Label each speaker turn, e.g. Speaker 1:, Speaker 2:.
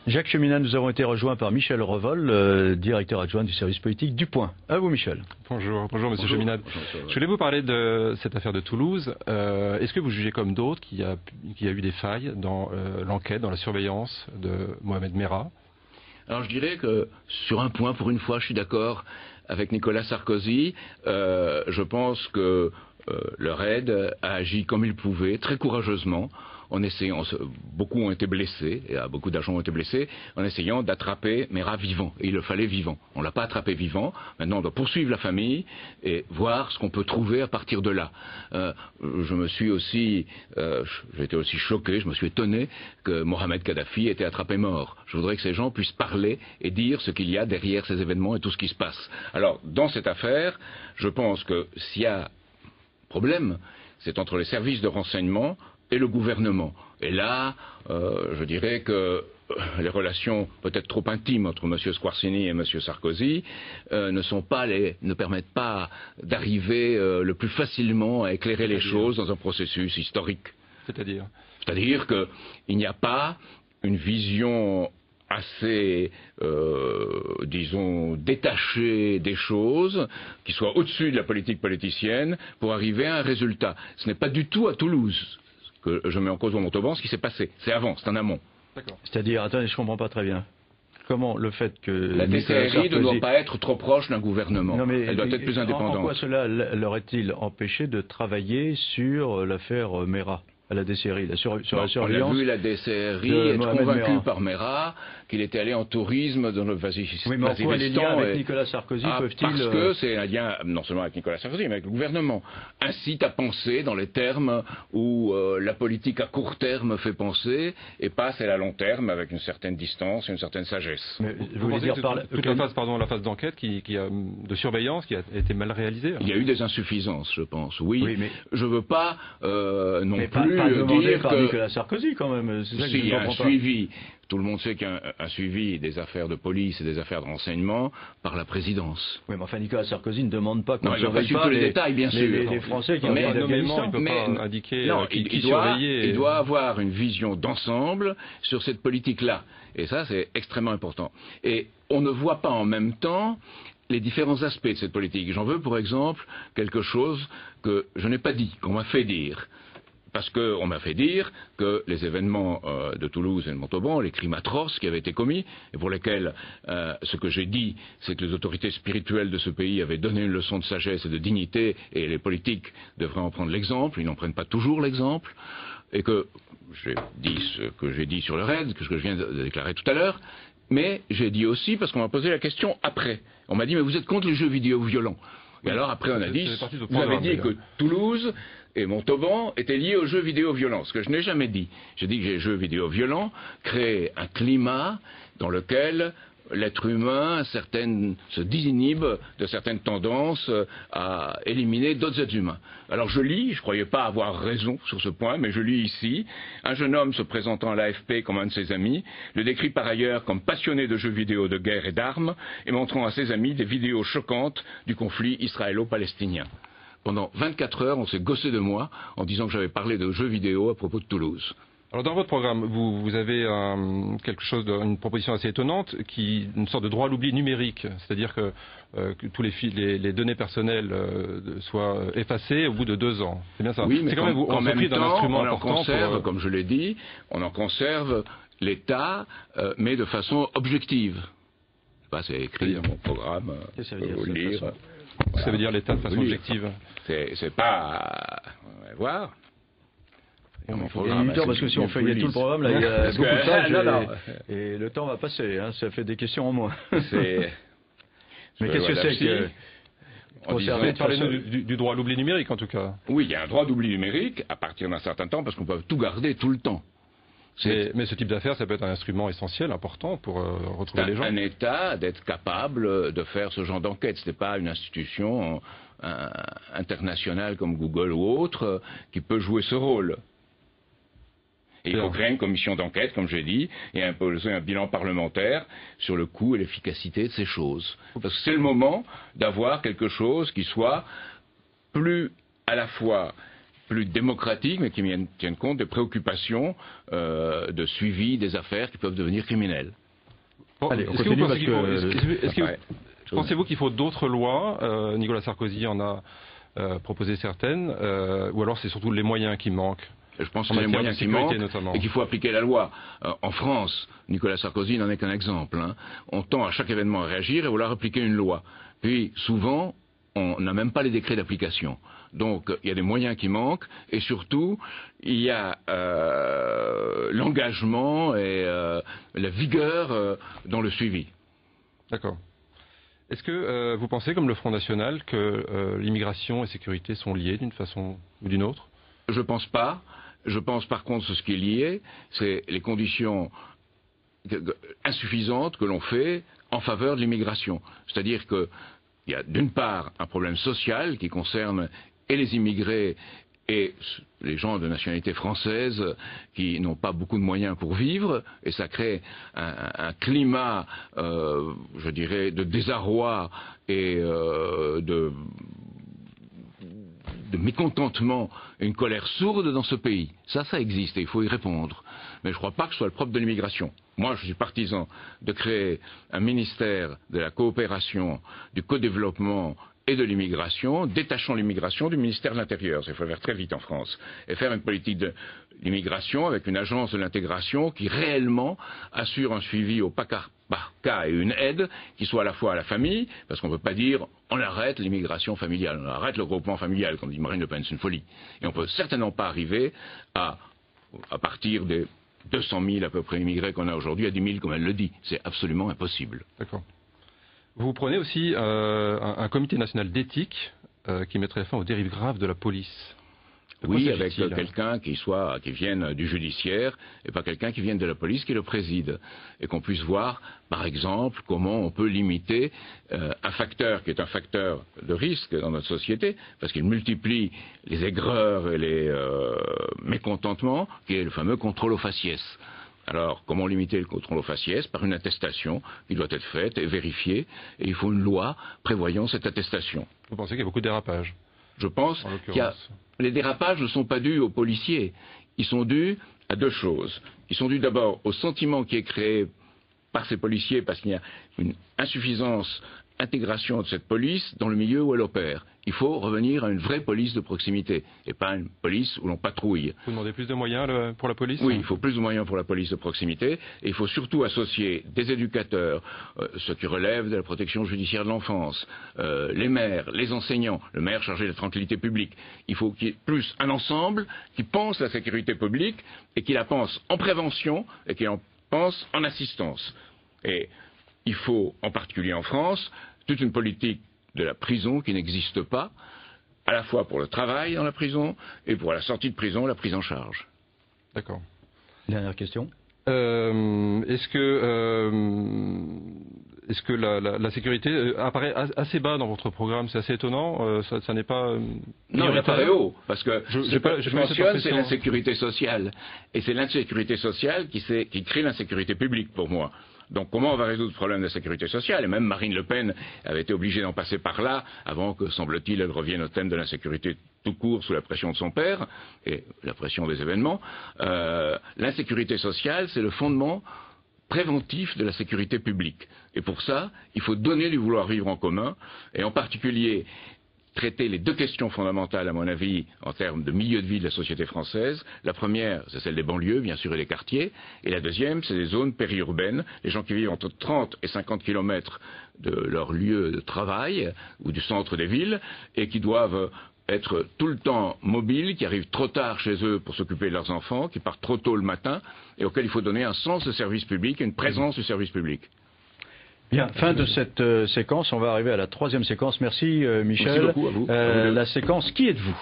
Speaker 1: Jacques Cheminade, nous avons été rejoints par Michel Revol, directeur adjoint du service politique du Point. À vous, Michel.
Speaker 2: Bonjour Monsieur Cheminade. Je voulais vous parler de cette affaire de Toulouse. Est-ce que vous jugez comme d'autres qu'il y a eu des failles dans l'enquête, dans la surveillance de Mohamed Merah?
Speaker 3: Alors je dirais que sur un point, pour une fois, je suis d'accord avec Nicolas Sarkozy. Je pense que le RAID a agi comme il pouvait, très courageusement, en essayant, beaucoup ont été blessés, et beaucoup d'agents ont été blessés, en essayant d'attraper Merah vivant. Et il le fallait vivant. On ne l'a pas attrapé vivant. Maintenant, on doit poursuivre la famille et voir ce qu'on peut trouver à partir de là. Je me suis aussi, j'ai été aussi choqué, je me suis étonné que Mohamed Kadhafi était attrapé mort. Je voudrais que ces gens puissent parler et dire ce qu'il y a derrière ces événements et tout ce qui se passe. Alors, dans cette affaire, je pense que s'il y a problème, c'est entre les services de renseignement et le gouvernement. Et là, je dirais que les relations peut-être trop intimes entre M. Squarcini et M. Sarkozy ne permettent pas d'arriver le plus facilement à éclairer les choses dans un processus historique. C'est-à-dire qu'il n'y a pas une vision assez, disons, détaché des choses, qui soit au-dessus de la politique politicienne, pour arriver à un résultat. Ce n'est pas du tout à Toulouse que je mets en cause au Montauban ce qui s'est passé. C'est avant, c'est en amont.
Speaker 1: C'est-à-dire, attendez, je ne comprends pas très bien. Comment le fait que...
Speaker 3: La DCRI ne doit pas être trop proche d'un gouvernement. Non, mais, elle doit être plus indépendante.
Speaker 1: En quoi cela leur est-il empêché de travailler sur l'affaire Merah à la DCRI, sur la surveillance?
Speaker 3: On a vu la DCRI être convaincue par Merah qu'il était allé en tourisme dans le Vaziristan.
Speaker 1: Oui, mais en quoi les liens avec Nicolas Sarkozy peuvent-ils...
Speaker 3: Parce que c'est un lien, non seulement avec Nicolas Sarkozy, mais avec le gouvernement, incite à penser dans les termes où la politique à court terme fait penser, et passe à la long terme avec une certaine distance et une certaine sagesse.
Speaker 2: Mais vous voulez dire toute la phase d'enquête de surveillance qui a été mal réalisée?
Speaker 3: Il y a eu des insuffisances, je pense, oui mais je ne veux pas non plus
Speaker 1: dire par Nicolas Sarkozy quand même.
Speaker 3: Si, il y a un suivi. Tout le monde sait qu'il y a un suivi des affaires de police et des affaires de renseignement par la présidence.
Speaker 1: Oui, mais enfin Nicolas Sarkozy ne demande pas qu'on
Speaker 3: surveille pas les détails, bien sûr.
Speaker 1: Les Français qui ont été d'Afghanistan.
Speaker 2: Il ne peut pas indiquer qui surveiller.
Speaker 3: Il doit avoir une vision d'ensemble sur cette politique-là. Et ça, c'est extrêmement important. Et on ne voit pas en même temps les différents aspects de cette politique. J'en veux pour exemple quelque chose que je n'ai pas dit, qu'on m'a fait dire. Parce qu'on m'a fait dire que les événements de Toulouse et de Montauban, les crimes atroces qui avaient été commis, et pour lesquels ce que j'ai dit, c'est que les autorités spirituelles de ce pays avaient donné une leçon de sagesse et de dignité, et les politiques devraient en prendre l'exemple, ils n'en prennent pas toujours l'exemple, et que j'ai dit ce que j'ai dit sur le RAID, ce que je viens de déclarer tout à l'heure, mais j'ai dit aussi, parce qu'on m'a posé la question après, on m'a dit, mais vous êtes contre les jeux vidéo violents. Et alors après on a dit, vous avez dit que Toulouse et Montauban étaient liés aux jeux vidéo violents, ce que je n'ai jamais dit. J'ai dit que les jeux vidéo violents créent un climat dans lequel l'être humain se désinhibe de certaines tendances à éliminer d'autres êtres humains. Alors je lis, je ne croyais pas avoir raison sur ce point, mais je lis ici, un jeune homme se présentant à l'AFP comme un de ses amis, le décrit par ailleurs comme passionné de jeux vidéo de guerre et d'armes, et montrant à ses amis des vidéos choquantes du conflit israélo-palestinien. Pendant 24 heures, on s'est gossé de moi en disant que j'avais parlé de jeux vidéo à propos de Toulouse.
Speaker 2: Alors dans votre programme, vous avez une proposition assez étonnante, une sorte de droit à l'oubli numérique, c'est-à-dire que tous les données personnelles soient effacées au bout de 2 ans. C'est bien ça?
Speaker 3: Oui, mais en même temps, on en conserve, comme je l'ai dit, on en conserve l'état, mais de façon objective. Je sais pas, c'est écrit dans mon programme.
Speaker 1: Qu'est-ce que ça veut dire,
Speaker 3: lire.
Speaker 2: Voilà. Ça veut dire l'état de façon objective.
Speaker 3: C'est pas... On va voir.
Speaker 1: Il y a du temps parce que si on feuillette tout le programme, là, il y a beaucoup de pages et le temps va passer, hein, ça fait des questions en moins. Mais qu'est-ce que c'est que...
Speaker 2: Vous parlez du droit à l'oubli numérique en tout cas.
Speaker 3: Oui, il y a un droit d'oubli numérique à partir d'un certain temps parce qu'on peut tout garder tout le temps.
Speaker 2: Mais ce type d'affaires, ça peut être un instrument essentiel, important pour retrouver les gens.
Speaker 3: Un État d'être capable de faire ce genre d'enquête. Ce n'est pas une institution internationale comme Google ou autre qui peut jouer ce rôle. Et il faut créer une commission d'enquête, comme j'ai dit, et imposer un bilan parlementaire sur le coût et l'efficacité de ces choses. Parce que c'est le moment d'avoir quelque chose qui soit plus à la fois plus démocratiques, mais qui tiennent compte des préoccupations de suivi des affaires qui peuvent devenir criminelles.
Speaker 2: Bon, allez, pensez-vous qu'il faut d'autres lois? Nicolas Sarkozy en a proposé certaines, ou alors c'est surtout les moyens qui manquent?
Speaker 3: Je pense que c'est les moyens qui manquent et qu'il faut appliquer la loi. En France, Nicolas Sarkozy n'en est qu'un exemple. On tend à chaque événement à réagir et vouloir appliquer une loi. Puis, souvent, on n'a même pas les décrets d'application. Donc, il y a des moyens qui manquent et surtout, il y a l'engagement et la vigueur dans le suivi.
Speaker 2: D'accord. Est-ce que vous pensez, comme le Front National, que l'immigration et sécurité sont liées d'une façon ou d'une autre?
Speaker 3: Je pense pas. Je pense par contre que ce qui est lié, c'est les conditions insuffisantes que l'on fait en faveur de l'immigration. C'est-à-dire qu'il y a d'une part un problème social qui concerne et les immigrés et les gens de nationalité française qui n'ont pas beaucoup de moyens pour vivre, et ça crée un climat, je dirais, de désarroi et de mécontentement, une colère sourde dans ce pays. Ça existe et il faut y répondre. Mais je ne crois pas que ce soit le propre de l'immigration. Moi, je suis partisan de créer un ministère de la coopération, du co-développement et de l'immigration, détachant l'immigration du ministère de l'Intérieur. Il faut le faire très vite en France. Et faire une politique de l'immigration avec une agence de l'intégration qui réellement assure un suivi au par cas et une aide qui soit à la fois à la famille, parce qu'on ne peut pas dire on arrête l'immigration familiale, on arrête le regroupement familial, comme dit Marine Le Pen, c'est une folie. Et on ne peut certainement pas arriver à partir des 200 000 à peu près immigrés qu'on a aujourd'hui à 10 000 comme elle le dit. C'est absolument impossible.
Speaker 2: D'accord. Vous prenez aussi un comité national d'éthique qui mettrait fin aux dérives graves de la police.
Speaker 3: Oui, avec quelqu'un qui vienne du judiciaire et pas quelqu'un qui vienne de la police qui le préside. Et qu'on puisse voir, par exemple, comment on peut limiter un facteur qui est un facteur de risque dans notre société, parce qu'il multiplie les aigreurs et les mécontentements, qui est le fameux contrôle au faciès. Alors, comment limiter le contrôle au faciès? Par une attestation qui doit être faite et vérifiée, et il faut une loi prévoyant cette attestation.
Speaker 2: Vous pensez qu'il y a beaucoup de dérapages?
Speaker 3: Je pense les dérapages ne sont pas dus aux policiers, ils sont dus à deux choses. Ils sont dus d'abord au sentiment qui est créé par ces policiers, parce qu'il y a une insuffisance intégration de cette police dans le milieu où elle opère. Il faut revenir à une vraie police de proximité et pas une police où l'on patrouille.
Speaker 2: Vous demandez plus de moyens pour la police?
Speaker 3: Oui, il faut plus de moyens pour la police de proximité et il faut surtout associer des éducateurs, ceux qui relèvent de la protection judiciaire de l'enfance, les maires, les enseignants, le maire chargé de la tranquillité publique. Il faut qu'il y ait plus un ensemble qui pense la sécurité publique et qui la pense en prévention et qui en pense en assistance. Et il faut, en particulier en France, toute une politique de la prison qui n'existe pas, à la fois pour le travail dans la prison et pour la sortie de prison, la prise en charge.
Speaker 2: D'accord.
Speaker 1: Dernière question.
Speaker 2: Est-ce que la sécurité apparaît assez bas dans votre programme? C'est assez étonnant. Ça n'est pas.
Speaker 3: Non, il apparaît haut, parce que je mentionne, c'est l'insécurité sociale, et c'est l'insécurité sociale qui crée l'insécurité publique pour moi. Donc comment on va résoudre le problème de la sécurité sociale? Et même Marine Le Pen avait été obligée d'en passer par là avant que, semble-t-il, elle revienne au thème de l'insécurité tout court sous la pression de son père et la pression des événements. L'insécurité sociale, c'est le fondement préventif de la sécurité publique. Et pour ça, il faut donner du vouloir vivre en commun, et en particulier traiter les deux questions fondamentales, à mon avis, en termes de milieu de vie de la société française. La première, c'est celle des banlieues, bien sûr, et des quartiers. Et la deuxième, c'est les zones périurbaines, les gens qui vivent entre 30 et 50 kilomètres de leur lieu de travail ou du centre des villes, et qui doivent être tout le temps mobiles, qui arrivent trop tard chez eux pour s'occuper de leurs enfants, qui partent trop tôt le matin, et auxquels il faut donner un sens de service public, une présence du service public.
Speaker 1: Bien, fin de cette séquence, on va arriver à la troisième séquence. Merci Michel.
Speaker 3: Merci beaucoup à vous.
Speaker 1: La séquence Qui êtes-vous ?